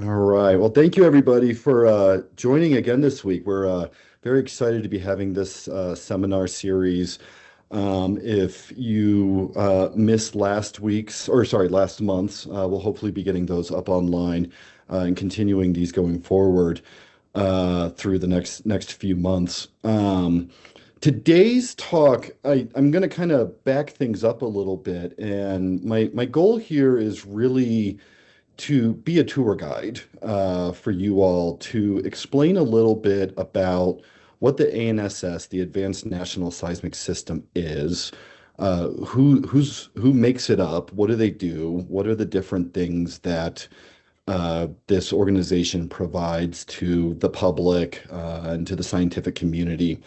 All right. Well, thank you everybody for joining again this week. We're very excited to be having this seminar series. If you missed last month's, we'll hopefully be getting those up online and continuing these going forward through the next few months. Today's talk, I'm going to kind of back things up a little bit, and my goal here is really to be a tour guide for you all to explain a little bit about what the ANSS, the Advanced National Seismic System, is, who makes it up, what do they do, what are the different things that this organization provides to the public and to the scientific community,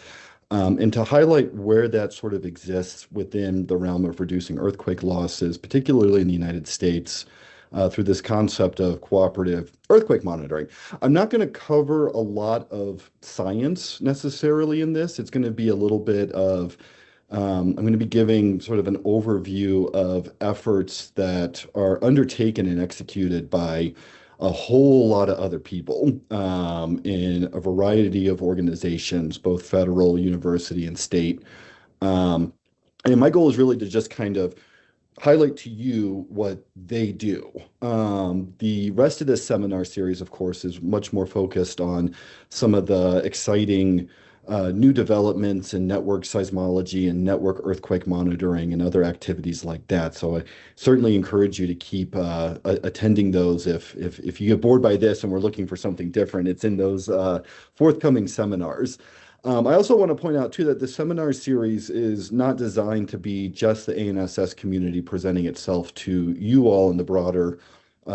and to highlight where that sort of exists within the realm of reducing earthquake losses, particularly in the United States, through this concept of cooperative earthquake monitoring. I'm not going to cover a lot of science necessarily in this. It's going to be a little bit of, I'm going to be giving sort of an overview of efforts that are undertaken and executed by a whole lot of other people in a variety of organizations, both federal, university, and state. Um, and my goal is really to just kind of highlight to you what they do. The rest of this seminar series, of course, is much more focused on some of the exciting new developments in network seismology and network earthquake monitoring and other activities like that. So I certainly encourage you to keep attending those. If you get bored by this and we're looking for something different, it's in those forthcoming seminars. I also want to point out too that the seminar series is not designed to be just the ANSS community presenting itself to you all in the broader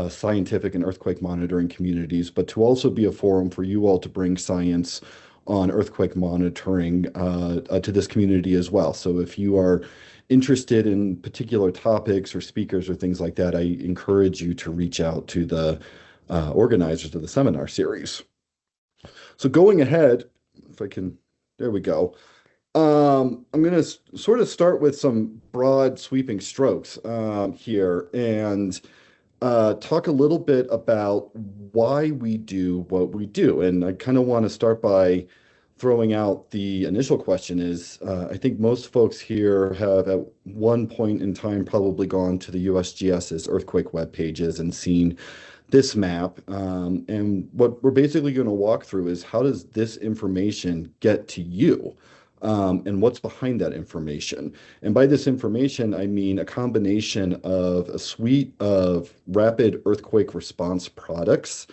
scientific and earthquake monitoring communities, but to also be a forum for you all to bring science on earthquake monitoring to this community as well. So if you are interested in particular topics or speakers or things like that, I encourage you to reach out to the organizers of the seminar series. So going ahead, if I can, there we go. I'm going to sort of start with some broad sweeping strokes here and talk a little bit about why we do what we do. And I kind of want to start by throwing out the initial question is, I think most folks here have at one point in time probably gone to the USGS's earthquake web pages and seen this map. And what we're basically going to walk through is how does this information get to you? And what's behind that information. And by this information, I mean a combination of a suite of rapid earthquake response products,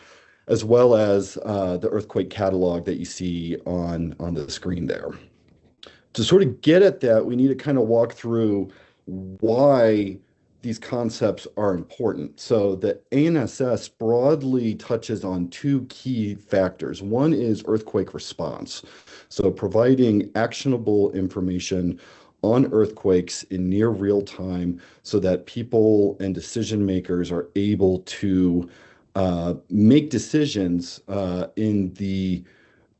as well as the earthquake catalog that you see on the screen there. To sort of get at that, we need to kind of walk through why these concepts are important. So the ANSS broadly touches on two key factors. One is earthquake response. So providing actionable information on earthquakes in near real time so that people and decision makers are able to make decisions in the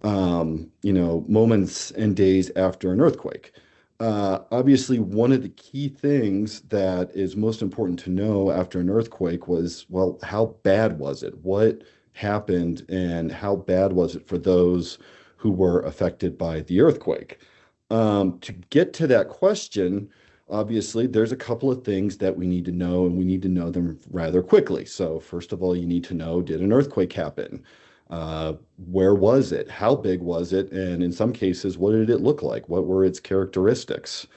moments and days after an earthquake. Obviously, one of the key things that is most important to know after an earthquake was, well, how bad was it? What happened and how bad was it for those who were affected by the earthquake? To get to that question, obviously, there's a couple of things that we need to know, and we need to know them rather quickly. So first of all, you need to know, did an earthquake happen? Where was it? How big was it? And in some cases, what did it look like? What were its characteristics?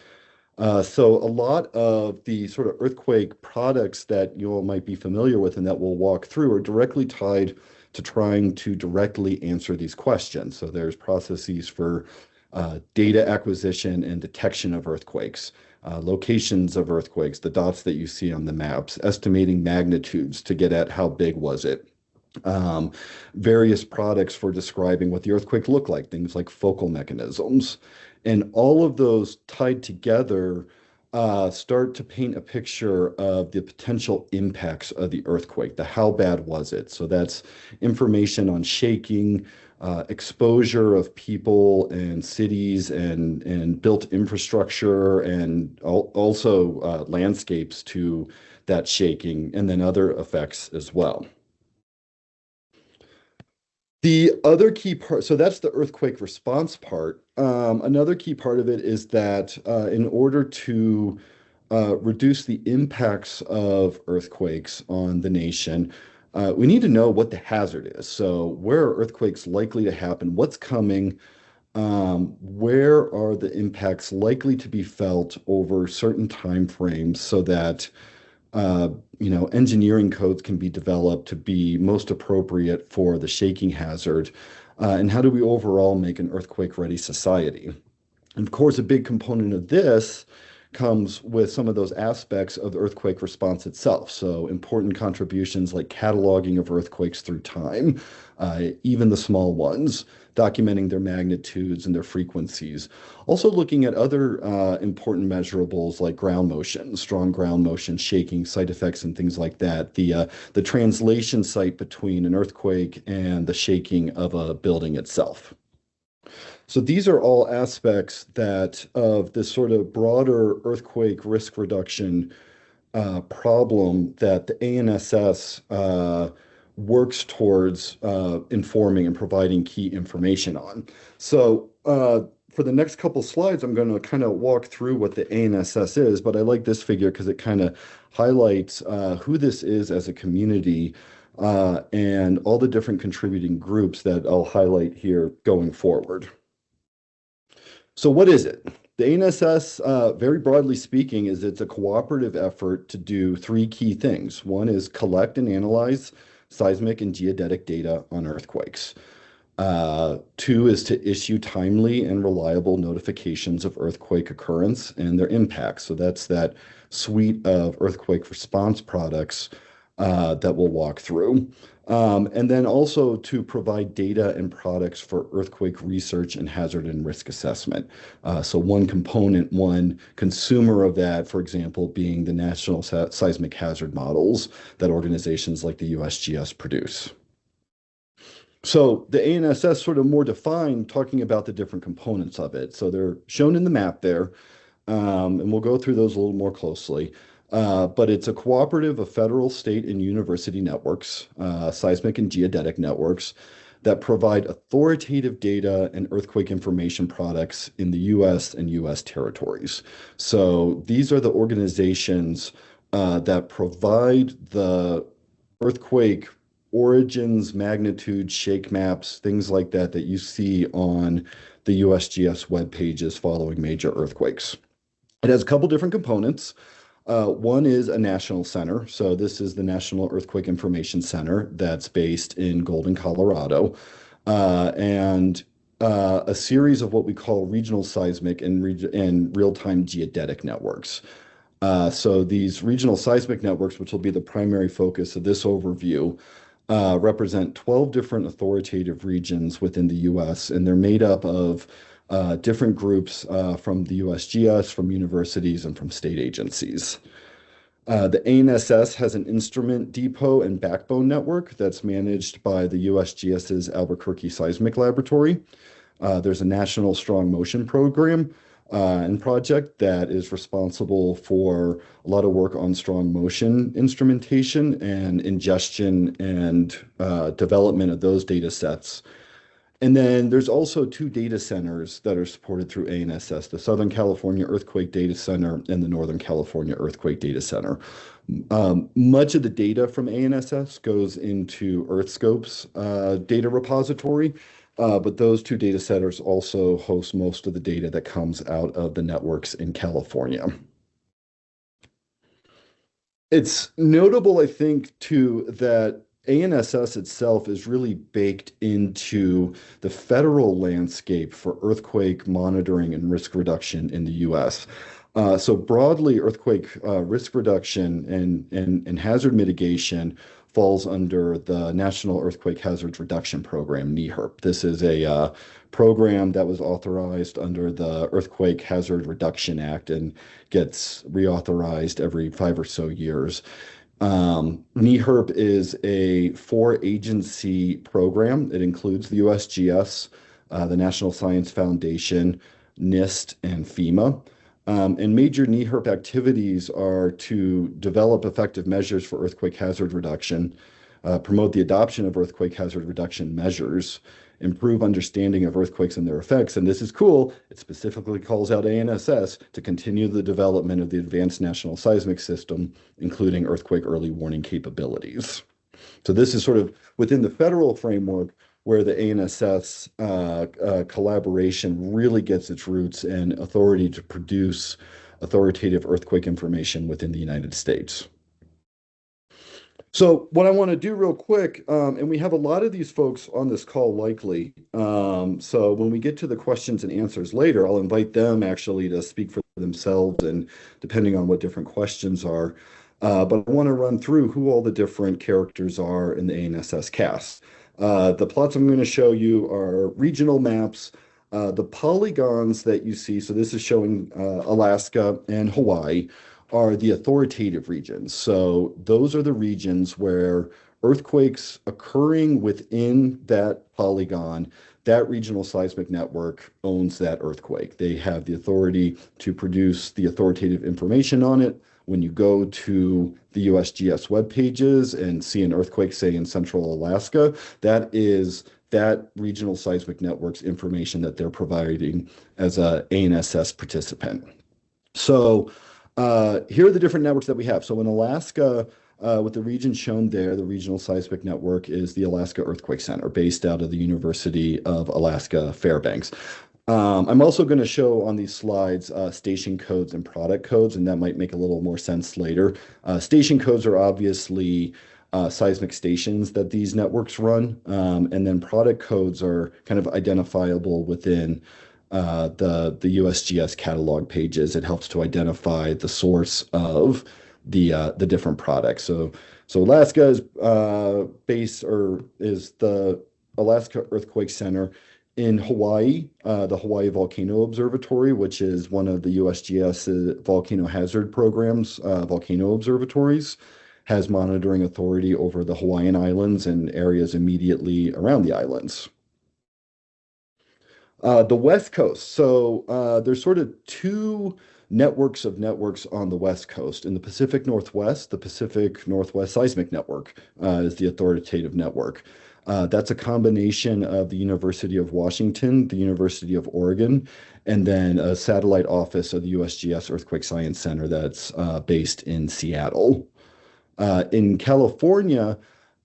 So a lot of the sort of earthquake products that you all might be familiar with and that we'll walk through are directly tied to trying to directly answer these questions. So there's processes for data acquisition and detection of earthquakes, locations of earthquakes, the dots that you see on the maps, estimating magnitudes to get at how big was it. Various products for describing what the earthquake looked like, things like focal mechanisms. And all of those tied together start to paint a picture of the potential impacts of the earthquake, the how bad was it. So that's information on shaking, exposure of people and cities and built infrastructure and also landscapes to that shaking, and then other effects as well. The other key part, so that's the earthquake response part. Another key part of it is that in order to reduce the impacts of earthquakes on the nation, we need to know what the hazard is. So, where are earthquakes likely to happen? What's coming? Where are the impacts likely to be felt over certain time frames so that uh, engineering codes can be developed to be most appropriate for the shaking hazard? And how do we overall make an earthquake-ready society? And of course, a big component of this comes with some of those aspects of the earthquake response itself. So, important contributions like cataloging of earthquakes through time, even the small ones, documenting their magnitudes and their frequencies. Also, looking at other important measurables like ground motion, strong ground motion, shaking, site effects, and things like that. The translation site between an earthquake and the shaking of a building itself. So these are all aspects that of this sort of broader earthquake risk reduction problem that the ANSS works towards informing and providing key information on. So for the next couple slides, I'm going to kind of walk through what the ANSS is, but I like this figure because it kind of highlights who this is as a community and all the different contributing groups that I'll highlight here going forward. So what is it? The ANSS, very broadly speaking, is it's a cooperative effort to do three key things. One is collect and analyze seismic and geodetic data on earthquakes. Two is to issue timely and reliable notifications of earthquake occurrence and their impacts. So that's that suite of earthquake response products that we'll walk through. And then also to provide data and products for earthquake research and hazard and risk assessment. So one component, one consumer of that, for example, being the National Seismic Hazard Models that organizations like the USGS produce. So the ANSS sort of more defined, talking about the different components of it. So they're shown in the map there, and we'll go through those a little more closely. But it's a cooperative of federal, state, and university networks, seismic and geodetic networks, that provide authoritative data and earthquake information products in the US and US territories. So these are the organizations that provide the earthquake origins, magnitude, shake maps, things like that that you see on the USGS web pages following major earthquakes. It has a couple different components. One is a national center. So this is the National Earthquake Information Center that's based in Golden, Colorado, and a series of what we call regional seismic and real-time geodetic networks. So these regional seismic networks, which will be the primary focus of this overview, represent 12 different authoritative regions within the US, and they're made up of different groups from the USGS, from universities, and from state agencies. The ANSS has an instrument depot and backbone network that's managed by the USGS's Albuquerque Seismic Laboratory. There's a national strong motion program and project that is responsible for a lot of work on strong motion instrumentation and ingestion and development of those data sets. And then there's also two data centers that are supported through ANSS, the Southern California Earthquake Data Center and the Northern California Earthquake Data Center. Much of the data from ANSS goes into EarthScope's data repository, but those two data centers also host most of the data that comes out of the networks in California. It's notable, I think, too, that ANSS itself is really baked into the federal landscape for earthquake monitoring and risk reduction in the US. So broadly, earthquake risk reduction and hazard mitigation falls under the National Earthquake Hazards Reduction Program, NEHRP. This is a program that was authorized under the Earthquake Hazard Reduction Act and gets reauthorized every 5 or so years. NEHRP is a four-agency program. It includes the USGS, the National Science Foundation, NIST, and FEMA. And major NEHRP activities are to develop effective measures for earthquake hazard reduction, promote the adoption of earthquake hazard reduction measures, improve understanding of earthquakes and their effects. And this is cool. It specifically calls out ANSS to continue the development of the Advanced National Seismic System, including earthquake early warning capabilities. So this is sort of within the federal framework where the ANSS collaboration really gets its roots and authority to produce authoritative earthquake information within the United States. So what I want to do real quick, and we have a lot of these folks on this call likely, so when we get to the questions and answers later, I'll invite them actually to speak for themselves and depending on what different questions are. But I want to run through who all the different characters are in the ANSS cast. The plots I'm going to show you are regional maps. The polygons that you see, so this is showing Alaska and Hawaii, are the authoritative regions. So those are the regions where earthquakes occurring within that polygon, that regional seismic network owns that earthquake. They have the authority to produce the authoritative information on it. When you go to the USGS web pages and see an earthquake, say in central Alaska, that is that regional seismic network's information that they're providing as a ANSS participant. So here are the different networks that we have. So in Alaska, with the region shown there, the Regional Seismic Network is the Alaska Earthquake Center based out of the University of Alaska Fairbanks. I'm also going to show on these slides station codes and product codes, and that might make a little more sense later. Station codes are obviously seismic stations that these networks run, and then product codes are kind of identifiable within the USGS catalog pages. It helps to identify the source of the different products. So Alaska is is the Alaska Earthquake Center. In Hawaii, the Hawaii Volcano Observatory, which is one of the USGS volcano hazard programs, volcano observatories, has monitoring authority over the Hawaiian Islands and areas immediately around the islands. The West Coast. So there's sort of two networks of networks on the West Coast. In the Pacific Northwest, the Pacific Northwest Seismic Network is the authoritative network. That's a combination of the University of Washington, the University of Oregon, and then a satellite office of the USGS Earthquake Science Center that's based in Seattle. In California,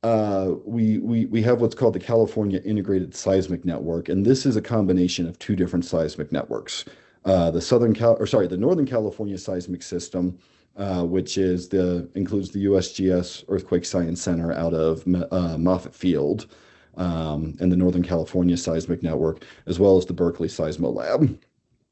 we have what's called the California Integrated Seismic Network, and this is a combination of two different seismic networks. The Northern California Seismic System, which includes the USGS Earthquake Science Center out of Moffett Field, and the Northern California Seismic Network, as well as the Berkeley Seismolab.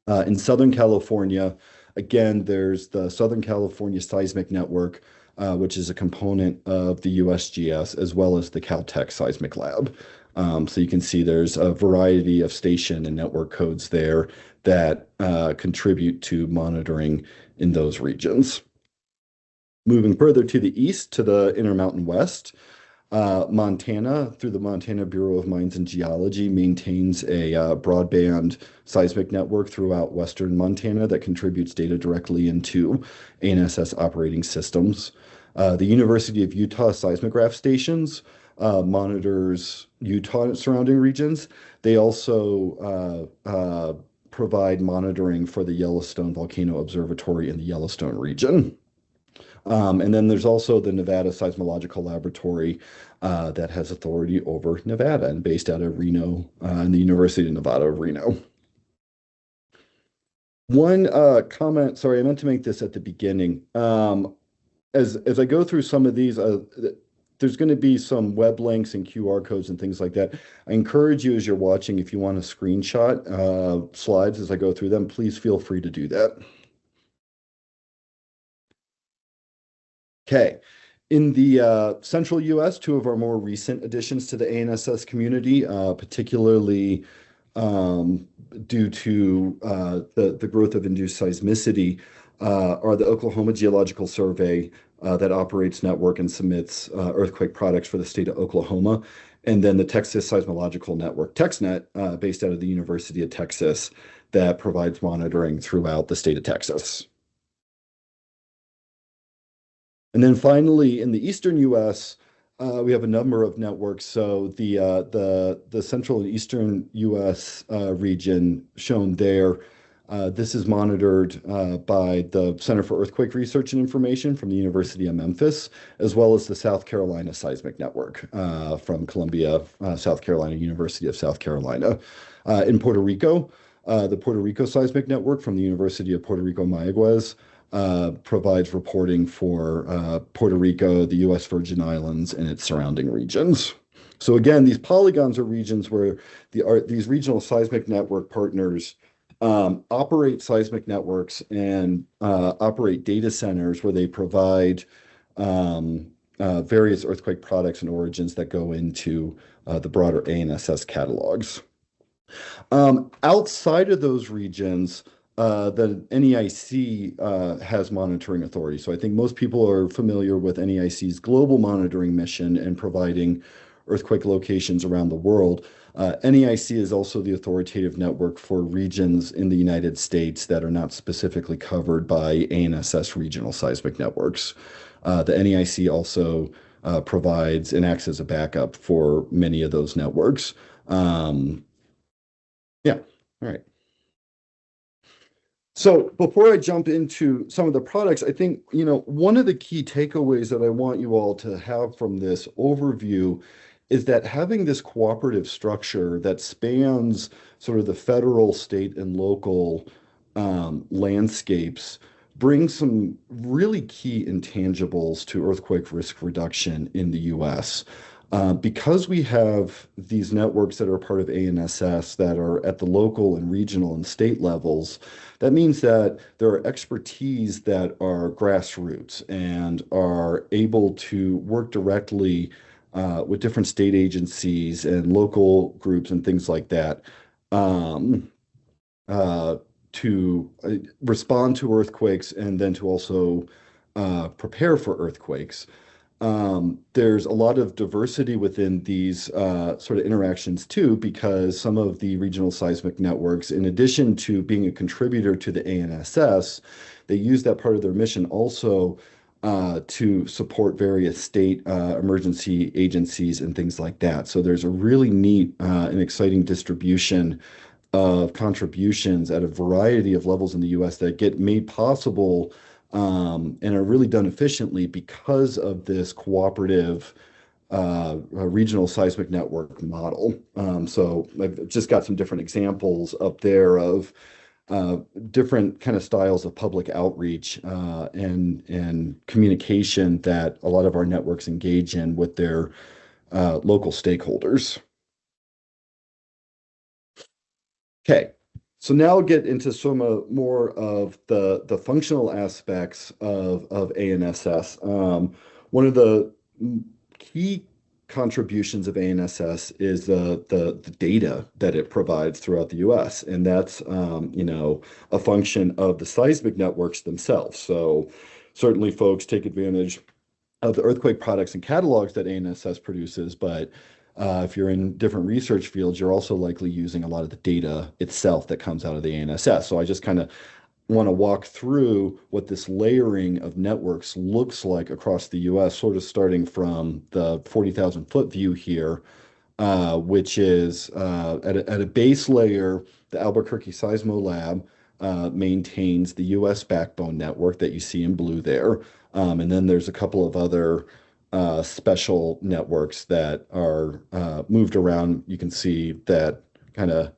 In Southern California, again, there's the Southern California Seismic Network, which is a component of the USGS, as well as the Caltech Seismic Lab. So you can see there's a variety of station and network codes there that contribute to monitoring in those regions. Moving further to the east, to the Intermountain West, Montana, through the Montana Bureau of Mines and Geology, maintains a broadband seismic network throughout western Montana that contributes data directly into ANSS operating systems. The University of Utah seismograph stations monitors Utah and surrounding regions. They also provide monitoring for the Yellowstone Volcano Observatory in the Yellowstone region. And then there's also the Nevada Seismological Laboratory that has authority over Nevada and based out of Reno and the University of Nevada of Reno. One comment, sorry, I meant to make this at the beginning. As I go through some of these, there's going to be some web links and QR codes and things like that. I encourage you as you're watching, if you want to screenshot slides as I go through them, please feel free to do that. Okay. In the central US, two of our more recent additions to the ANSS community, particularly due to the growth of induced seismicity, are the Oklahoma Geological Survey that operates network and submits earthquake products for the state of Oklahoma, and then the Texas Seismological Network, TexNet, based out of the University of Texas, that provides monitoring throughout the state of Texas. And then finally, in the eastern US, We have a number of networks. So the central and eastern U.S. Region shown there. This is monitored by the Center for Earthquake Research and Information from the University of Memphis, as well as the South Carolina Seismic Network from Columbia, South Carolina, University of South Carolina. In Puerto Rico, the Puerto Rico Seismic Network from the University of Puerto Rico Mayagüez provides reporting for Puerto Rico, the U.S. Virgin Islands, and its surrounding regions. So again, these polygons are regions where these regional seismic network partners operate seismic networks and operate data centers where they provide various earthquake products and origins that go into the broader ANSS catalogs. Outside of those regions, the NEIC has monitoring authority. So I think most people are familiar with NEIC's global monitoring mission and providing earthquake locations around the world. NEIC is also the authoritative network for regions in the United States that are not specifically covered by ANSS regional seismic networks. The NEIC also provides and acts as a backup for many of those networks. Yeah, all right. So before I jump into some of the products, I think, one of the key takeaways that I want you all to have from this overview is that having this cooperative structure that spans sort of the federal, state, and local landscapes brings some really key intangibles to earthquake risk reduction in the US. Because we have these networks that are part of ANSS that are at the local and regional and state levels, that means that there are expertise that are grassroots and are able to work directly with different state agencies and local groups and things like that um, to respond to earthquakes and then to also prepare for earthquakes. There's a lot of diversity within these sort of interactions too, because some of the regional seismic networks, in addition to being a contributor to the ANSS, they use that part of their mission also to support various state emergency agencies and things like that. So there's a really neat and exciting distribution of contributions at a variety of levels in the US that get made possible and are really done efficiently because of this cooperative regional seismic network model. So I've just got some different examples up there of different kind of styles of public outreach and communication that a lot of our networks engage in with their local stakeholders. Okay, so now I'll get into some more of the functional aspects of ANSS. One of the key contributions of ANSS is the data that it provides throughout the U.S., and that's a function of the seismic networks themselves. So certainly folks take advantage of the earthquake products and catalogs that ANSS produces, but if you're in different research fields, you're also likely using a lot of the data itself that comes out of the ANSS. So I just kind of want to walk through what this layering of networks looks like across the US, sort of starting from the 40,000 foot view here, which is at a base layer, the Albuquerque Seismo Lab maintains the US backbone network that you see in blue there. And then there's a couple of other special networks that are moved around. You can see that kind of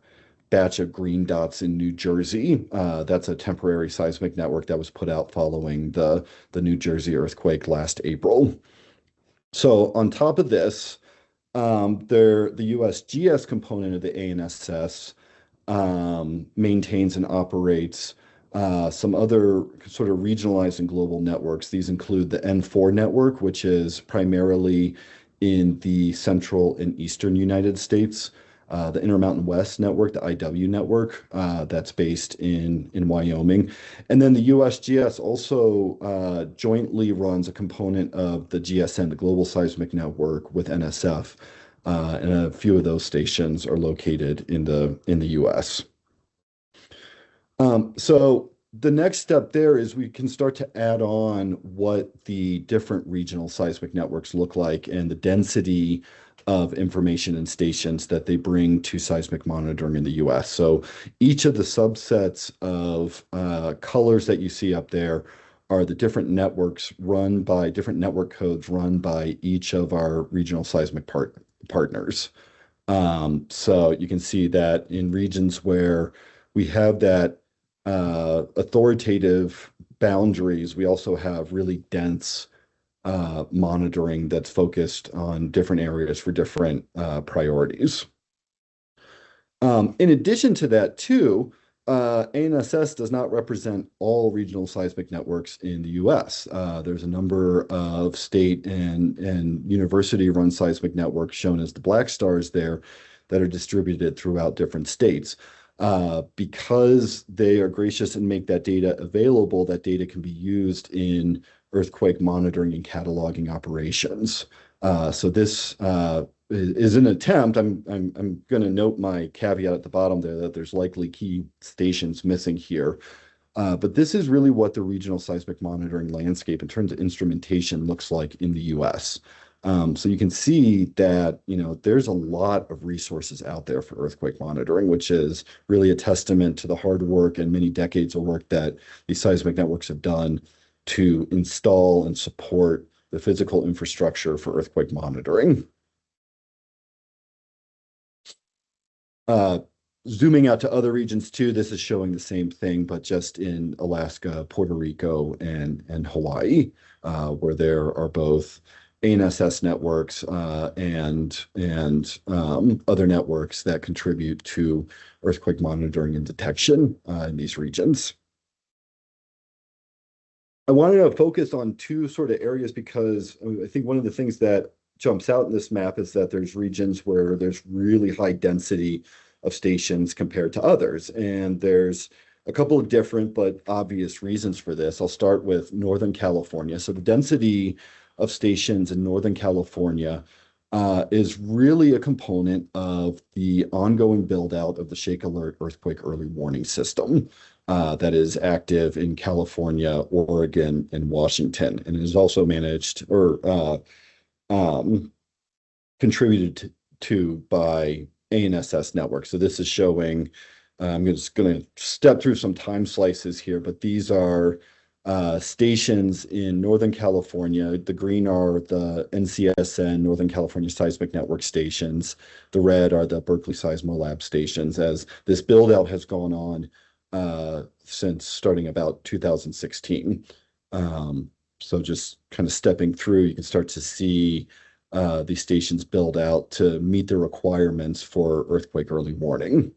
batch of green dots in New Jersey. That's a temporary seismic network that was put out following the New Jersey earthquake last April. So on top of this, the USGS component of the ANSS maintains and operates some other sort of regionalized and global networks. These include the N4 network, which is primarily in the central and eastern United States, the Intermountain West network, the IW network, that's based in Wyoming. And then the USGS also jointly runs a component of the GSN, the Global Seismic Network, with NSF. And a few of those stations are located in the US. So the next step there is we can start to add on what the different regional seismic networks look like and the density of information and stations that they bring to seismic monitoring in the US. So each of the subsets of colors that you see up there are the different networks run by different network codes run by each of our regional seismic partners. So you can see that in regions where we have that authoritative boundaries, we also have really dense monitoring that's focused on different areas for different priorities. In addition to that, too, ANSS does not represent all regional seismic networks in the US. There's a number of state and university-run seismic networks shown as the black stars there that are distributed throughout different states. Because they are gracious and make that data available, that data can be used in earthquake monitoring and cataloging operations. So this is an attempt. I'm going to note my caveat at the bottom there that there's likely key stations missing here. But this is really what the regional seismic monitoring landscape in terms of instrumentation looks like in the US. So you can see that, there's a lot of resources out there for earthquake monitoring, which is really a testament to the hard work and many decades of work that these seismic networks have done to install and support the physical infrastructure for earthquake monitoring. Zooming out to other regions too, this is showing the same thing, but just in Alaska, Puerto Rico, and Hawaii, where there are both ANSS networks and other networks that contribute to earthquake monitoring and detection in these regions. I wanted to focus on two sort of areas because I think one of the things that jumps out in this map is that there's regions where there's really high density of stations compared to others. And there's a couple of different but obvious reasons for this. I'll start with Northern California. So the density of stations in Northern California is really a component of the ongoing build out of the ShakeAlert earthquake early warning system that is active in California, Oregon, and Washington, and is also managed or contributed to by ANSS network. So this is showing, I'm just going to step through some time slices here, but these are stations in Northern California. The green are the NCSN, Northern California Seismic Network stations. The red are the Berkeley Seismolab stations, as this build out has gone on since starting about 2016. So just kind of stepping through, you can start to see these stations build out to meet the requirements for earthquake early warning.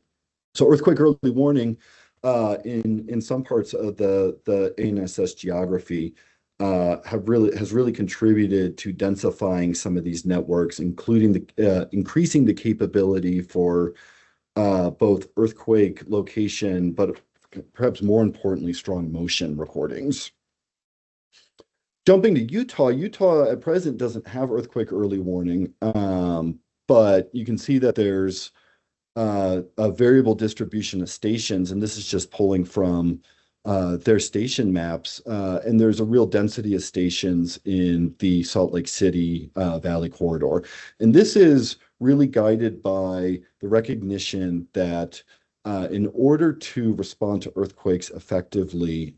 So earthquake early warning in some parts of the ANSS geography has really contributed to densifying some of these networks, including increasing the capability for both earthquake location, but perhaps more importantly, strong motion recordings. Jumping to Utah, Utah at present doesn't have earthquake early warning, but you can see that there's a variable distribution of stations, and this is just pulling from their station maps. And there's a real density of stations in the Salt Lake City Valley corridor. And this is really guided by the recognition that in order to respond to earthquakes effectively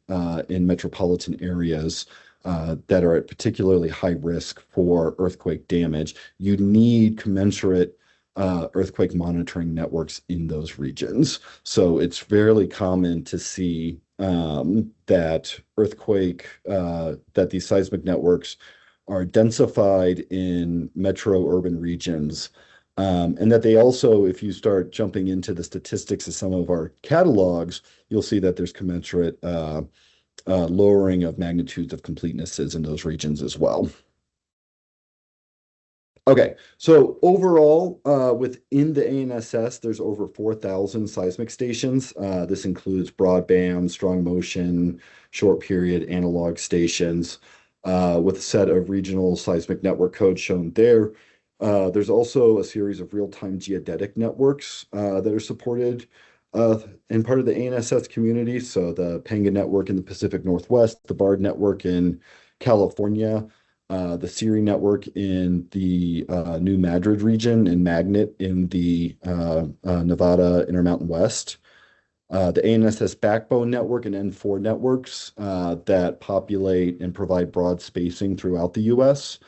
in metropolitan areas that are at particularly high risk for earthquake damage, you need commensurate earthquake monitoring networks in those regions. So it's fairly common to see that these seismic networks are densified in metro urban regions. And that they also, if you start jumping into the statistics of some of our catalogs, you'll see that there's commensurate lowering of magnitudes of completenesses in those regions as well. Okay, so overall, within the ANSS, there's over 4,000 seismic stations. This includes broadband, strong motion, short period analog stations, with a set of regional seismic network codes shown there. There's also a series of real-time geodetic networks that are supported uh, and part of the ANSS community. So the Panga network in the Pacific Northwest, the BARD network in California, the Siri network in the New Madrid region, and Magnet in the Nevada Intermountain West. The ANSS backbone network and N4 networks that populate and provide broad spacing throughout the US.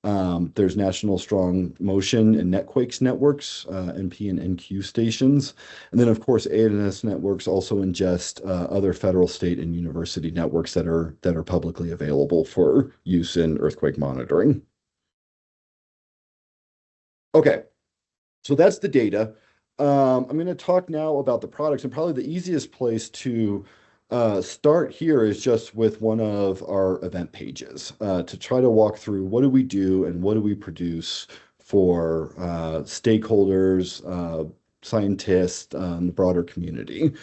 There's National Strong Motion and Netquakes networks, NP and NQ stations. And then, of course, ANS networks also ingest other federal, state, and university networks that are publicly available for use in earthquake monitoring. Okay, so that's the data. I'm going to talk now about the products, and probably the easiest place to start here is just with one of our event pages to try to walk through what do we do and what do we produce for stakeholders, scientists, the broader community.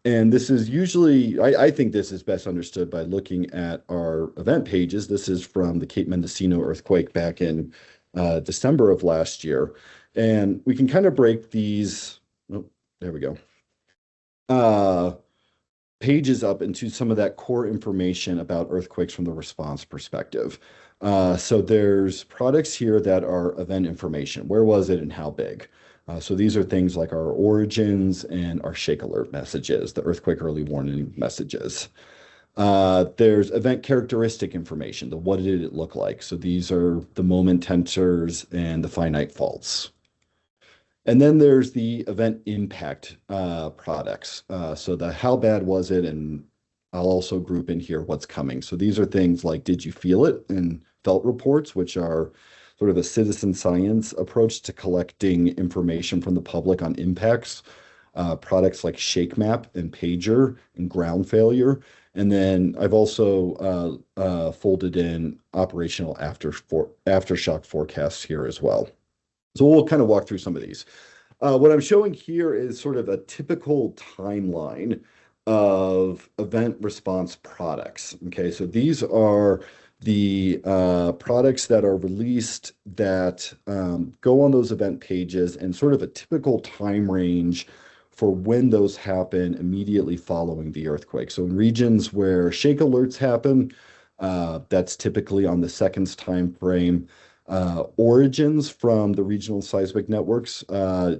And this is usually, I think this is best understood by looking at our event pages. This is from the Cape Mendocino earthquake back in December of last year. And we can kind of break these, oh, there we go, uh, pages up into some of that core information about earthquakes from the response perspective. So there's products here that are event information. Where was it and how big? So these are things like our origins and our ShakeAlert messages, the earthquake early warning messages. There's event characteristic information, the what did it look like? So these are the moment tensors and the finite faults. And then there's the event impact products. So the how bad was it? And I'll also group in here what's coming. So these are things like did you feel it? And felt reports, which are sort of a citizen science approach to collecting information from the public on impacts. Products like ShakeMap and Pager and ground failure. And then I've also folded in operational aftershock forecasts here as well. So we'll kind of walk through some of these. What I'm showing here is sort of a typical timeline of event response products. Okay, so these are the products that are released that go on those event pages and sort of a typical time range for when those happen immediately following the earthquake. So in regions where shake alerts happen, that's typically on the seconds time frame. Origins from the regional seismic networks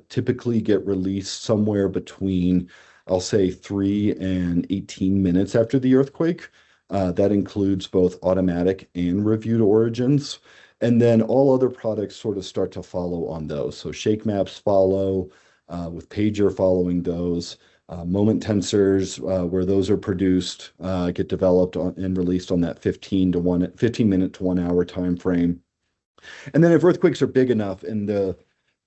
typically get released somewhere between, I'll say, 3 and 18 minutes after the earthquake. That includes both automatic and reviewed origins. And then all other products sort of start to follow on those. So ShakeMaps follow, with Pager following those. Moment tensors, where those are produced, get developed and released on that 15 minute to 1 hour time frame. And then if earthquakes are big enough and the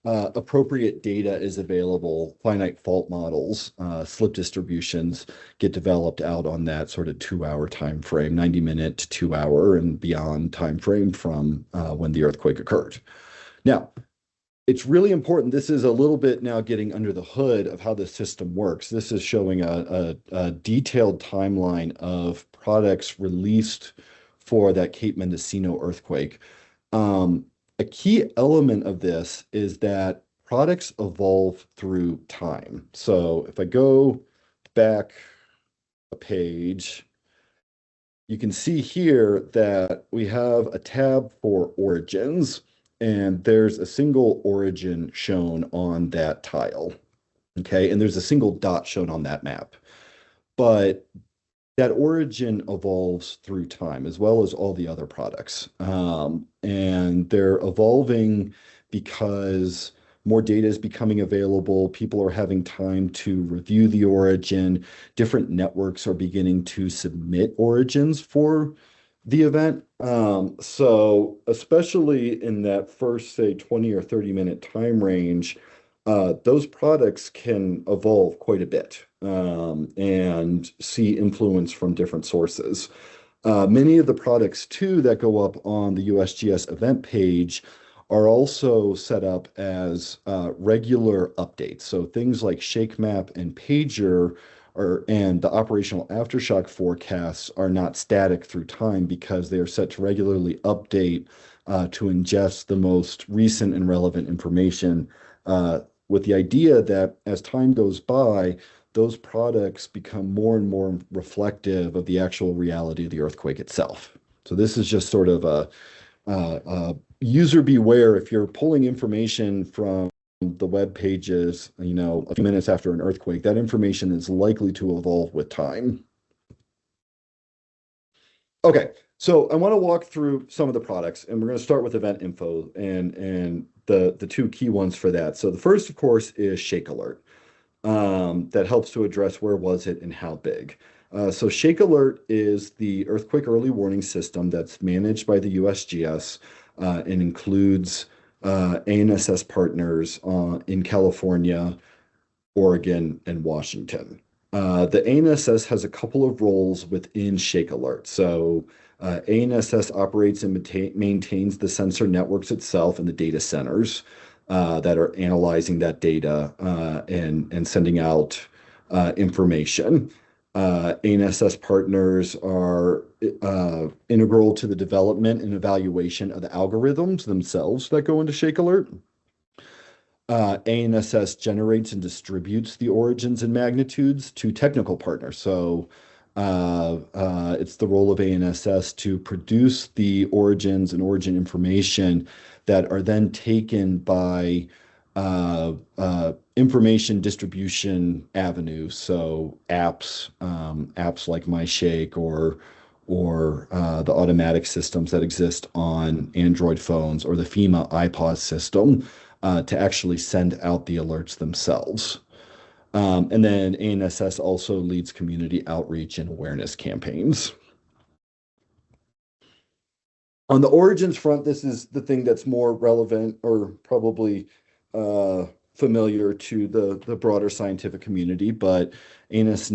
appropriate data is available, finite fault models, slip distributions get developed out on that sort of 2 hour time frame, 90-minute to 2 hour and beyond time frame from when the earthquake occurred. Now, it's really important. This is a little bit now getting under the hood of how the system works. This is showing a detailed timeline of products released for that Cape Mendocino earthquake. A key element of this is that products evolve through time. So if I go back a page, you can see here that we have a tab for origins, and there's a single origin shown on that tile. Okay, and there's a single dot shown on that map. But that origin evolves through time as well as all the other products. And they're evolving because more data is becoming available. People are having time to review the origin. Different networks are beginning to submit origins for the event. So especially in that first, say, 20 or 30-minute time range, those products can evolve quite a bit and see influence from different sources. Many of the products, too, that go up on the USGS event page are also set up as regular updates. So things like ShakeMap and Pager and the operational aftershock forecasts are not static through time because they are set to regularly update to ingest the most recent and relevant information with the idea that as time goes by, those products become more and more reflective of the actual reality of the earthquake itself. So this is just sort of a user beware if you're pulling information from the web pages, a few minutes after an earthquake, that information is likely to evolve with time. Okay, so I want to walk through some of the products, and we're going to start with event info and the two key ones for that. So the first, of course, is ShakeAlert. That helps to address where was it and how big. So ShakeAlert is the earthquake early warning system that's managed by the USGS and includes ANSS partners in California, Oregon, and Washington. The ANSS has a couple of roles within ShakeAlert. So ANSS operates and maintains the sensor networks itself and the data centers that are analyzing that data and sending out information. ANSS partners are integral to the development and evaluation of the algorithms themselves that go into ShakeAlert. ANSS generates and distributes the origins and magnitudes to technical partners. So it's the role of ANSS to produce the origins and origin information that are then taken by information distribution avenues. So apps like MyShake or the automatic systems that exist on Android phones or the FEMA iPause system to actually send out the alerts themselves. And then ANSS also leads community outreach and awareness campaigns. On the origins front, this is the thing that's more relevant or probably familiar to the broader scientific community, but ANSS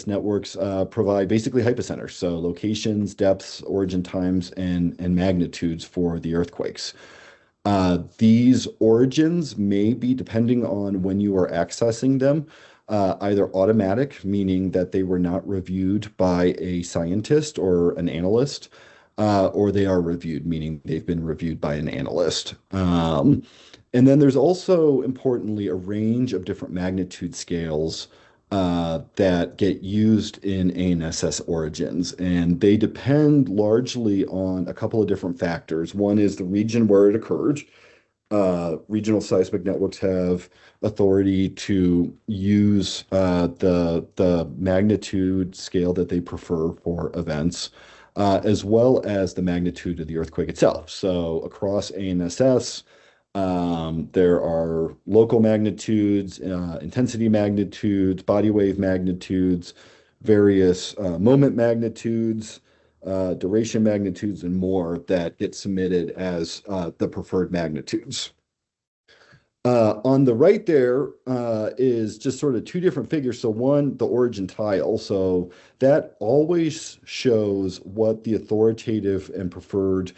networks provide basically hypocenters, so locations, depths, origin times, and magnitudes for the earthquakes. These origins may be, depending on when you are accessing them, either automatic, meaning that they were not reviewed by a scientist or an analyst, or they are reviewed, meaning they've been reviewed by an analyst. And then there's also, importantly, a range of different magnitude scales that get used in ANSS origins, and they depend largely on a couple of different factors. One is the region where it occurred. Regional seismic networks have authority to use the magnitude scale that they prefer for events, as well as the magnitude of the earthquake itself. So across ANSS, there are local magnitudes, intensity magnitudes, body wave magnitudes, various moment magnitudes, duration magnitudes, and more that get submitted as the preferred magnitudes. On the right there is just sort of two different figures. So one, the origin tile. So that always shows what the authoritative and preferred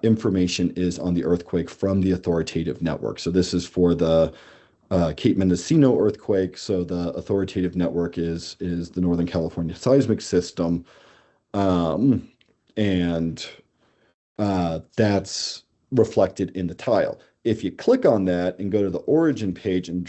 information is on the earthquake from the authoritative network. So this is for the Cape Mendocino earthquake. So the authoritative network is the Northern California Seismic System. And that's reflected in the tile. If you click on that and go to the origin page and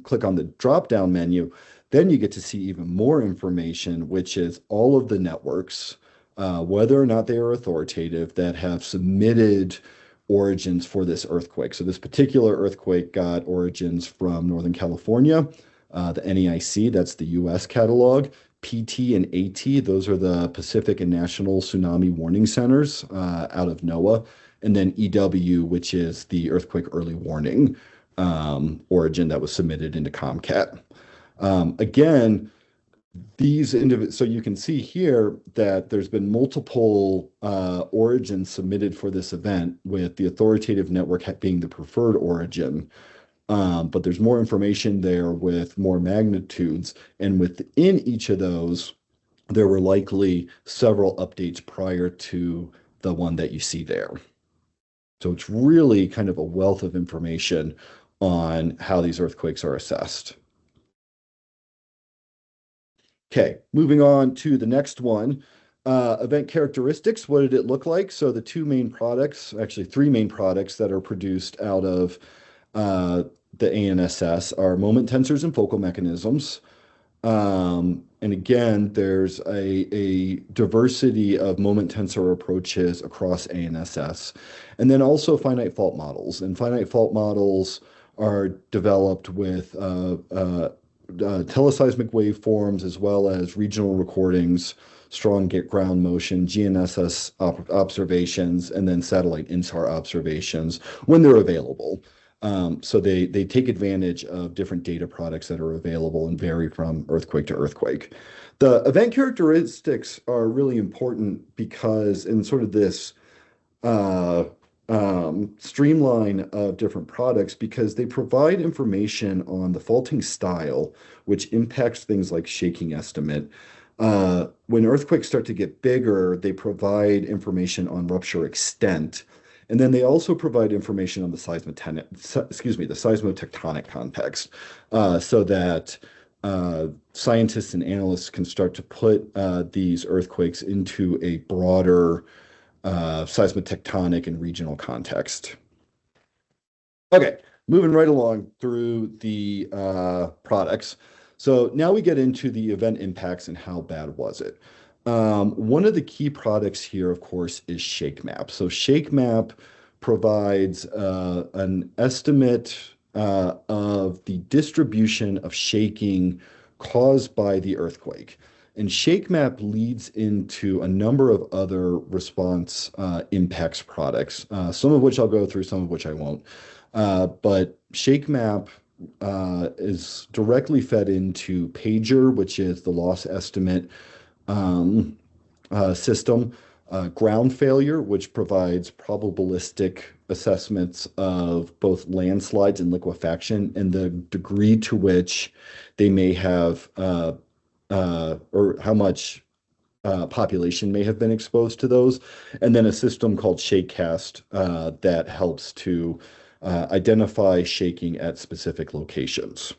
click on the drop-down menu, then you get to see even more information, which is all of the networks, whether or not they are authoritative, that have submitted origins for this earthquake. So this particular earthquake got origins from Northern California, the NEIC, that's the US catalog, PT and AT, those are the Pacific and National Tsunami Warning Centers out of NOAA, and then EW, which is the earthquake early warning origin that was submitted into ComCat. Again, so you can see here that there's been multiple origins submitted for this event, with the authoritative network being the preferred origin. But there's more information there with more magnitudes, and within each of those, there were likely several updates prior to the one that you see there. So it's really kind of a wealth of information on how these earthquakes are assessed. Okay, moving on to the next one. Event characteristics, what did it look like? So the two main products, actually three main products that are produced out of the ANSS are moment tensors and focal mechanisms. And again, there's a diversity of moment tensor approaches across ANSS. And then also finite fault models. And finite fault models are developed with teleseismic waveforms as well as regional recordings, strong ground motion, GNSS observations, and then satellite INSAR observations when they're available. So they take advantage of different data products that are available and vary from earthquake to earthquake. The event characteristics are really important because in sort of this uh, streamline of different products because they provide information on the faulting style, which impacts things like shaking estimate. When earthquakes start to get bigger, they provide information on rupture extent. And then they also provide information on the seismotectonic context, so that scientists and analysts can start to put these earthquakes into a broader seismotectonic and regional context. Okay, moving right along through the products. So now we get into the event impacts and how bad was it. One of the key products here, of course, is ShakeMap. So ShakeMap provides an estimate of the distribution of shaking caused by the earthquake. And ShakeMap leads into a number of other response impacts products, some of which I'll go through, some of which I won't. But ShakeMap is directly fed into Pager, which is the loss estimate system, ground failure, which provides probabilistic assessments of both landslides and liquefaction and the degree to which they may have or how much population may have been exposed to those, and then a system called ShakeCast that helps to identify shaking at specific locations.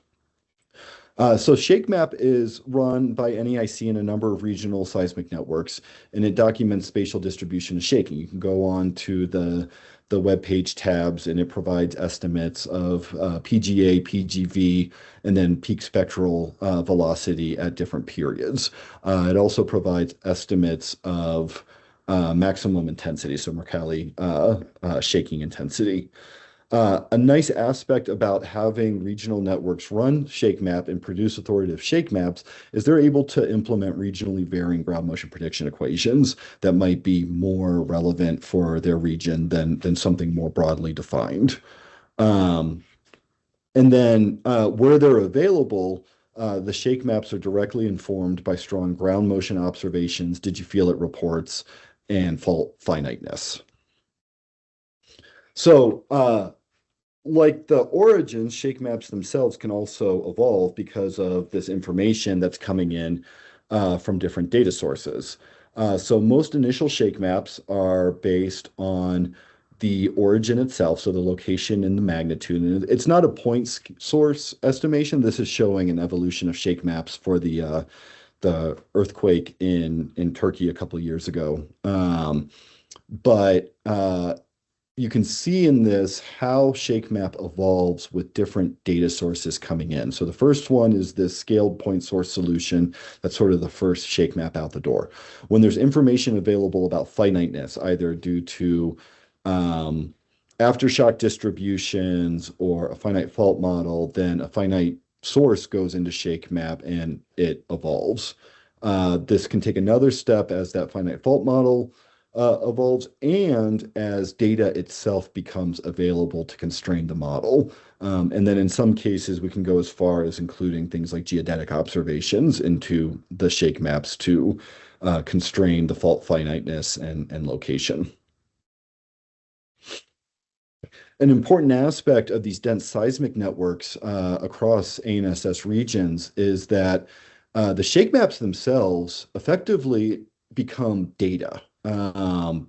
So ShakeMap is run by NEIC and a number of regional seismic networks, and it documents spatial distribution of shaking. You can go on to the web page tabs, and it provides estimates of PGA, PGV, and then peak spectral velocity at different periods. It also provides estimates of maximum intensity, so Mercalli shaking intensity. A nice aspect about having regional networks run ShakeMap and produce authoritative ShakeMaps is they're able to implement regionally varying ground motion prediction equations that might be more relevant for their region than something more broadly defined. And then where they're available, the ShakeMaps are directly informed by strong ground motion observations, did you feel it reports, and fault finiteness. So like the origins, ShakeMaps themselves can also evolve because of this information that's coming in from different data sources. So most initial ShakeMaps are based on the origin itself, so the location and the magnitude. And it's not a point source estimation. This is showing an evolution of ShakeMaps for the earthquake in Turkey a couple of years ago. But you can see in this how ShakeMap evolves with different data sources coming in. So the first one is this scaled point source solution. That's sort of the first ShakeMap out the door. When there's information available about finiteness, either due to aftershock distributions or a finite fault model, then a finite source goes into ShakeMap and it evolves. This can take another step as that finite fault model evolves and as data itself becomes available to constrain the model. And then in some cases, we can go as far as including things like geodetic observations into the ShakeMaps to constrain the fault finiteness and location. An important aspect of these dense seismic networks across ANSS regions is that the ShakeMaps themselves effectively become data.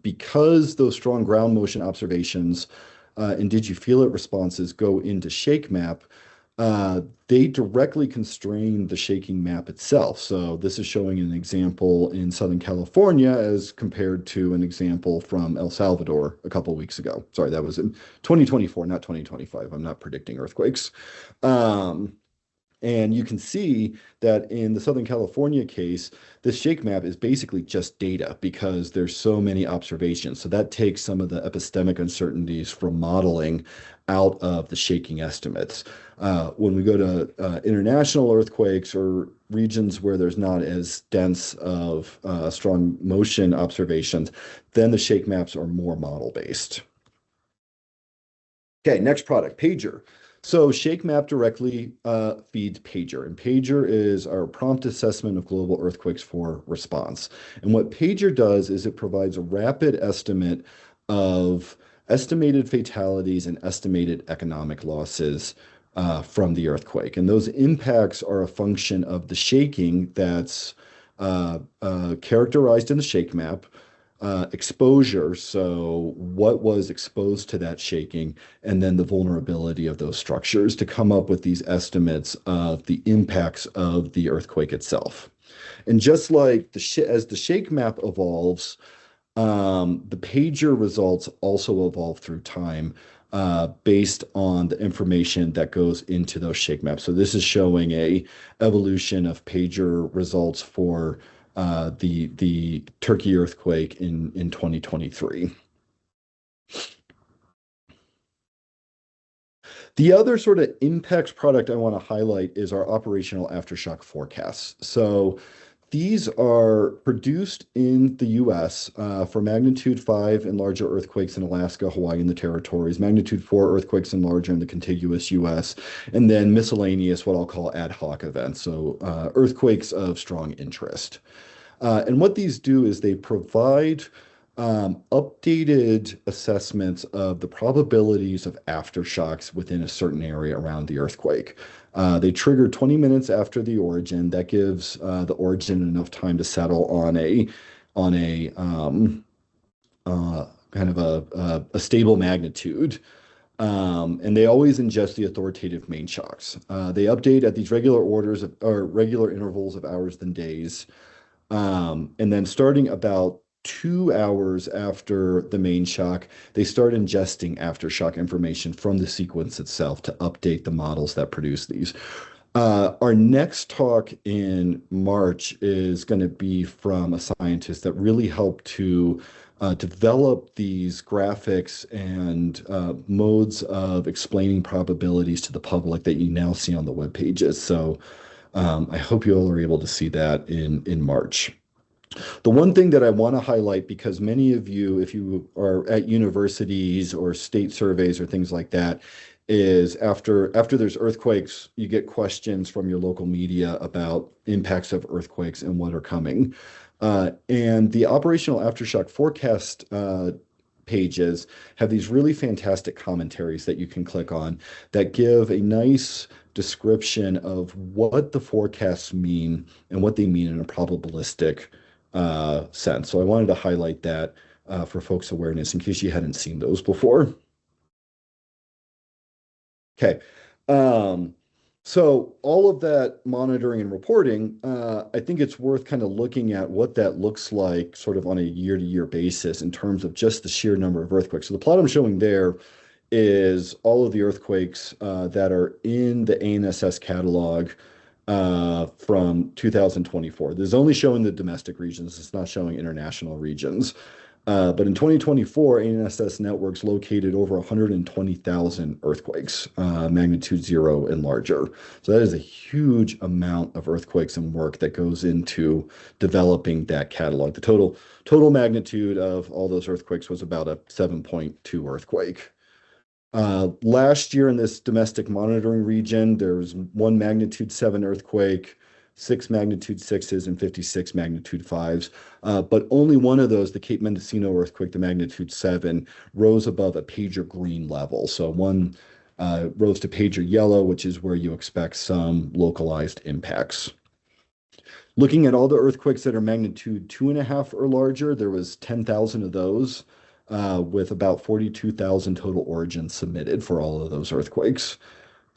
Because those strong ground motion observations and did you feel it responses go into ShakeMap, they directly constrain the shaking map itself. So this is showing an example in Southern California as compared to an example from El Salvador a couple weeks ago. Sorry, that was in 2024, not 2025. I'm not predicting earthquakes. Um, and you can see that in the Southern California case, this shake map is basically just data because there's so many observations. So that takes some of the epistemic uncertainties from modeling out of the shaking estimates. When we go to international earthquakes or regions where there's not as dense of strong motion observations, then the shake maps are more model based. Okay, next product, Pager. So ShakeMap directly feeds Pager, and Pager is our prompt assessment of global earthquakes for response. And what Pager does is it provides a rapid estimate of estimated fatalities and estimated economic losses from the earthquake. And those impacts are a function of the shaking that's characterized in the ShakeMap, exposure, so what was exposed to that shaking, and then the vulnerability of those structures to come up with these estimates of the impacts of the earthquake itself. And just like as the shake map evolves, the pager results also evolve through time based on the information that goes into those shake maps. So this is showing a evolution of pager results for the Turkey earthquake in 2023. The other sort of impacts product I want to highlight is our operational aftershock forecasts. So these are produced in the US for magnitude 5 and larger earthquakes in Alaska, Hawaii, and the territories, magnitude 4 earthquakes and larger in the contiguous US, and then miscellaneous, what I'll call ad hoc events, so earthquakes of strong interest. And what these do is they provide updated assessments of the probabilities of aftershocks within a certain area around the earthquake. They trigger 20 minutes after the origin. That gives the origin enough time to settle on a kind of a stable magnitude. And they always ingest the authoritative main shocks. They update at these regular orders or regular intervals of hours than days. And then starting about 2 hours after the main shock, they start ingesting aftershock information from the sequence itself to update the models that produce these. Our next talk in March is going to be from a scientist that really helped to develop these graphics and modes of explaining probabilities to the public that you now see on the web pages. So I hope you all are able to see that in March. The one thing that I want to highlight, because many of you, if you are at universities or state surveys or things like that, is after there's earthquakes, you get questions from your local media about impacts of earthquakes and what are coming. And the operational aftershock forecast pages have these really fantastic commentaries that you can click on that give a nice description of what the forecasts mean and what they mean in a probabilistic sense. So I wanted to highlight that for folks' awareness in case you hadn't seen those before. Okay. So all of that monitoring and reporting, I think it's worth kind of looking at what that looks like sort of on a year-to-year basis in terms of just the sheer number of earthquakes. So the plot I'm showing there is all of the earthquakes that are in the ANSS catalog from 2024. This is only showing the domestic regions. It's not showing international regions. But in 2024, ANSS networks located over 120,000 earthquakes, magnitude 0 and larger. So that is a huge amount of earthquakes and work that goes into developing that catalog. The total magnitude of all those earthquakes was about a 7.2 earthquake. Last year in this domestic monitoring region, there was one magnitude 7 earthquake, 6 magnitude 6s, and 56 magnitude 5s. But only one of those, the Cape Mendocino earthquake, the magnitude 7, rose above a pager green level. So one rose to pager yellow, which is where you expect some localized impacts. Looking at all the earthquakes that are magnitude 2.5 or larger, there was 10,000 of those, with about 42,000 total origins submitted for all of those earthquakes.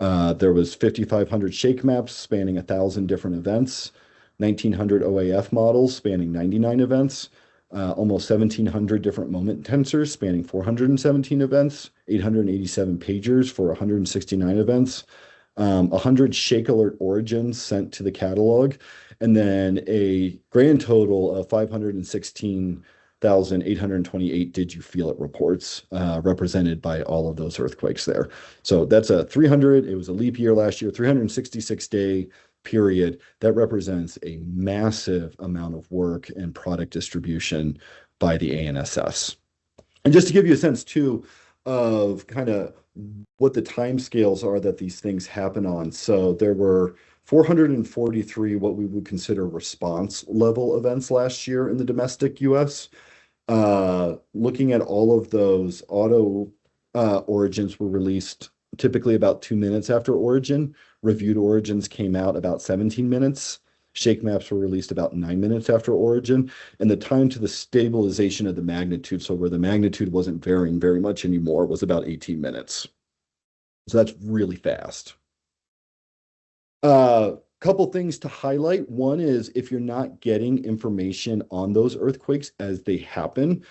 There was 5,500 ShakeMaps spanning 1,000 different events, 1,900 OAF models spanning 99 events, almost 1,700 different moment tensors spanning 417 events, 887 pagers for 169 events, 100 ShakeAlert origins sent to the catalog, and then a grand total of 516,828 did you feel it reports represented by all of those earthquakes there. So that's a 300, it was a leap year last year, 366-day period. That represents a massive amount of work and product distribution by the ANSS. And just to give you a sense too of kind of what the timescales are that these things happen on. So there were 443 what we would consider response level events last year in the domestic US. Looking at all of those, auto origins were released typically about 2 minutes after origin. Reviewed origins came out about 17 minutes. ShakeMaps were released about 9 minutes after origin, and the time to the stabilization of the magnitude, so where the magnitude wasn't varying very much anymore, was about 18 minutes. So that's really fast. Couple things to highlight. One is if you're not getting information on those earthquakes as they happen,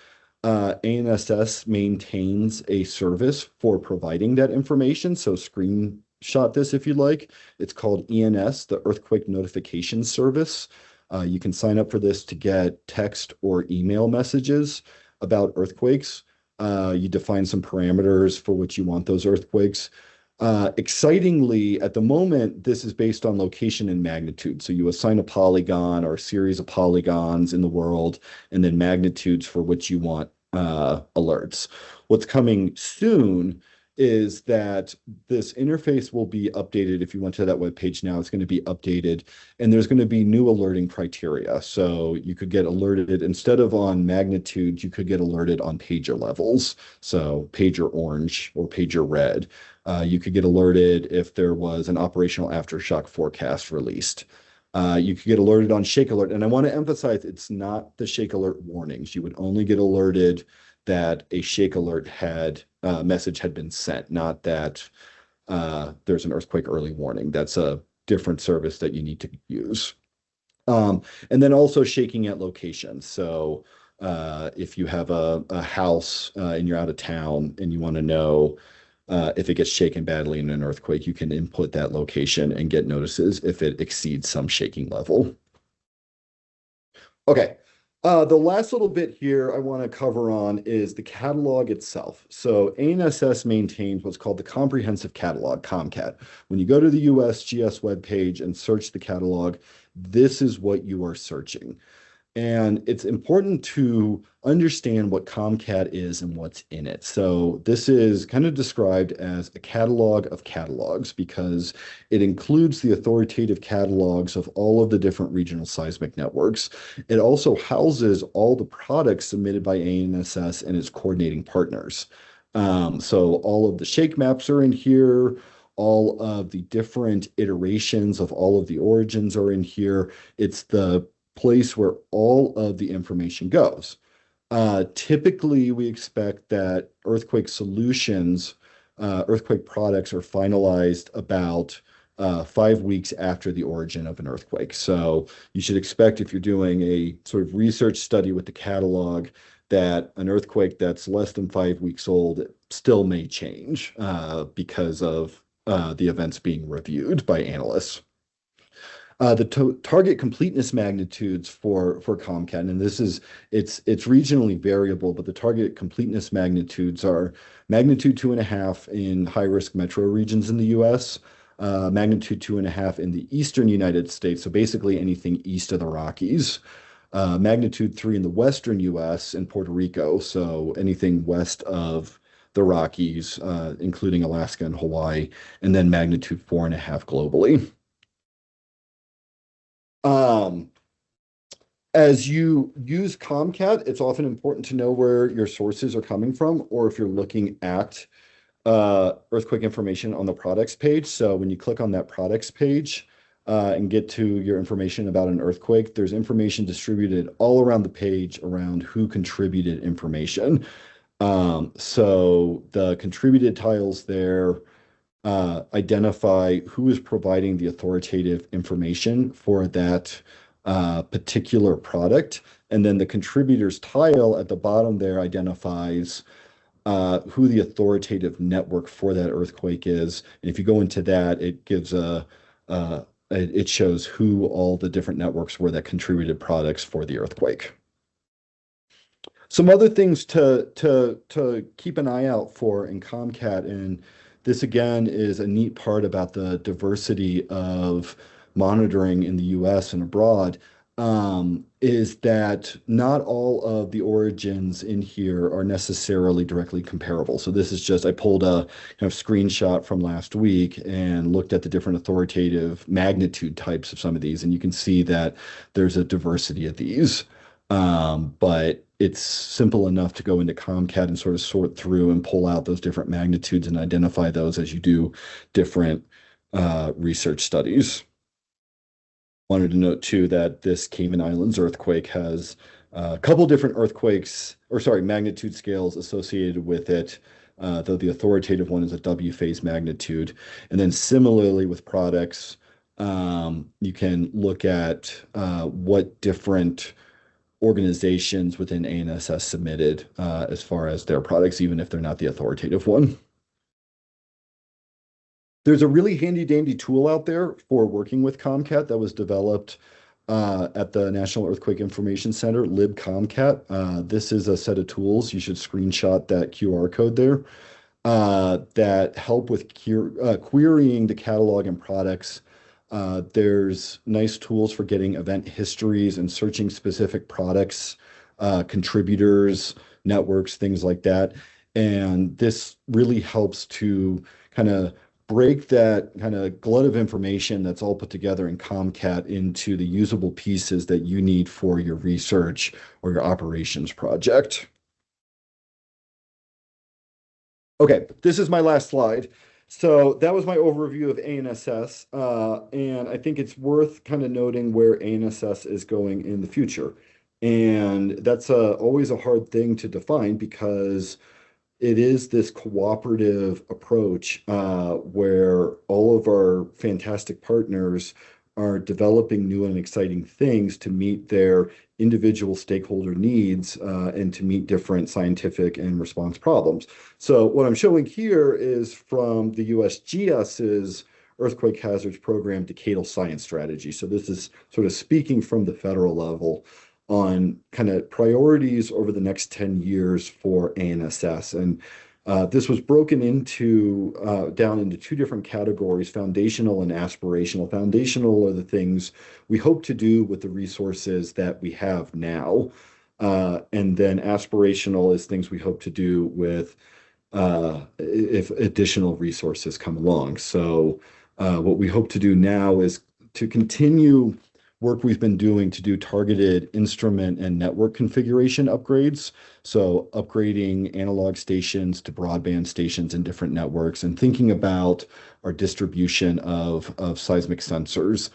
ANSS maintains a service for providing that information. So screenshot this if you'd like. It's called ENS, the Earthquake Notification Service. You can sign up for this to get text or email messages about earthquakes. You define some parameters for which you want those earthquakes. Excitingly, at the moment, this is based on location and magnitude. So you assign a polygon or a series of polygons in the world, and then magnitudes for which you want alerts. What's coming soon is that this interface will be updated. If you went to that web page now, it's going to be updated, and there's going to be new alerting criteria. So you could get alerted instead of on magnitude, you could get alerted on pager levels. So pager orange or pager red. You could get alerted if there was an operational aftershock forecast released. You could get alerted on ShakeAlert. And I want to emphasize it's not the ShakeAlert warnings. You would only get alerted that a ShakeAlert message had been sent, not that there's an earthquake early warning. That's a different service that you need to use. And then also shaking at location. So if you have a house and you're out of town and you want to know if it gets shaken badly in an earthquake, you can input that location and get notices if it exceeds some shaking level. Okay, the last little bit here I want to cover on is the catalog itself. So ANSS maintains what's called the Comprehensive Catalog, ComCat. When you go to the USGS webpage and search the catalog, this is what you are searching. And it's important to understand what ComCat is and what's in it. So this is kind of described as a catalog of catalogs because it includes the authoritative catalogs of all of the different regional seismic networks. It also houses all the products submitted by ANSS and its coordinating partners. So all of the ShakeMaps are in here. All of the different iterations of all of the origins are in here. It's the place where all of the information goes. Typically, we expect that earthquake solutions, earthquake products are finalized about 5 weeks after the origin of an earthquake. So you should expect if you're doing a sort of research study with the catalog that an earthquake that's less than 5 weeks old still may change because of the events being reviewed by analysts. The target completeness magnitudes for ComCat, and it's regionally variable, but the target completeness magnitudes are magnitude 2.5 in high-risk metro regions in the U.S., magnitude 2.5 in the eastern United States, so basically anything east of the Rockies, magnitude 3 in the western U.S. and Puerto Rico, so anything west of the Rockies, including Alaska and Hawaii, and then magnitude 4.5 globally. As you use ComCat, it's often important to know where your sources are coming from, or if you're looking at earthquake information on the products page. So when you click on that products page and get to your information about an earthquake, there's information distributed all around the page around who contributed information. So the contributed tiles there identify who is providing the authoritative information for that particular product. And then the contributors tile at the bottom there identifies who the authoritative network for that earthquake is. And if you go into that, it gives it shows who all the different networks were that contributed products for the earthquake. Some other things to keep an eye out for in ComCat, and this again is a neat part about the diversity of monitoring in the US and abroad, is that not all of the origins in here are necessarily directly comparable. So this is just, I pulled a kind of screenshot from last week and looked at the different authoritative magnitude types of some of these, and you can see that there's a diversity of these. But it's simple enough to go into ComCat and sort of sort through and pull out those different magnitudes and identify those as you do different research studies. Wanted to note too that this Cayman Islands earthquake has a couple different earthquakes, or sorry, magnitude scales associated with it, though the authoritative one is a W phase magnitude. And then similarly with products, you can look at what different organizations within ANSS submitted as far as their products, even if they're not the authoritative one. There's a really handy dandy tool out there for working with ComCat that was developed at the National Earthquake Information Center, libComCat. This is a set of tools. You should screenshot that QR code there that help with querying the catalog and products. There's nice tools for getting event histories and searching specific products, contributors, networks, things like that. And this really helps to kind of break that kind of glut of information that's all put together in ComCat into the usable pieces that you need for your research or your operations project. Okay, this is my last slide. So that was my overview of ANSS, and I think it's worth kind of noting where ANSS is going in the future. And that's always a hard thing to define because it is this cooperative approach where all of our fantastic partners are developing new and exciting things to meet their individual stakeholder needs and to meet different scientific and response problems. So what I'm showing here is from the USGS's Earthquake Hazards Program Decadal Science Strategy. So this is sort of speaking from the federal level on kind of priorities over the next 10 years for ANSS. And this was broken into down into two different categories, foundational and aspirational. Foundational are the things we hope to do with the resources that we have now. And then aspirational is things we hope to do with if additional resources come along. So what we hope to do now is to continue work we've been doing to do targeted instrument and network configuration upgrades. So upgrading analog stations to broadband stations in different networks and thinking about our distribution of seismic sensors,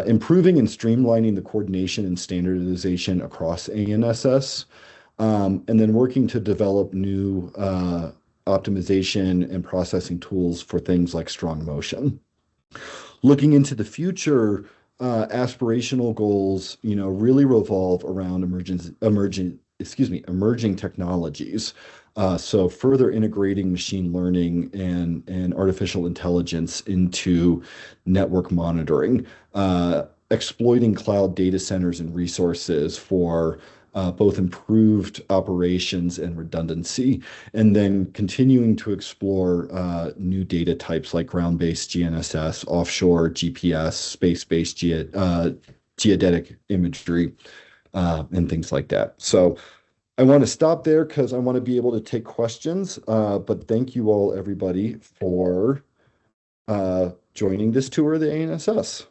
improving and streamlining the coordination and standardization across ANSS, and then working to develop new optimization and processing tools for things like strong motion. Looking into the future, aspirational goals, really revolve around emerging technologies. So further integrating machine learning and artificial intelligence into network monitoring, exploiting cloud data centers and resources for both improved operations and redundancy, and then continuing to explore new data types like ground-based GNSS, offshore GPS, space-based geodetic imagery, and things like that. So I want to stop there because I want to be able to take questions. But thank you all, everybody, for joining this tour of the ANSS.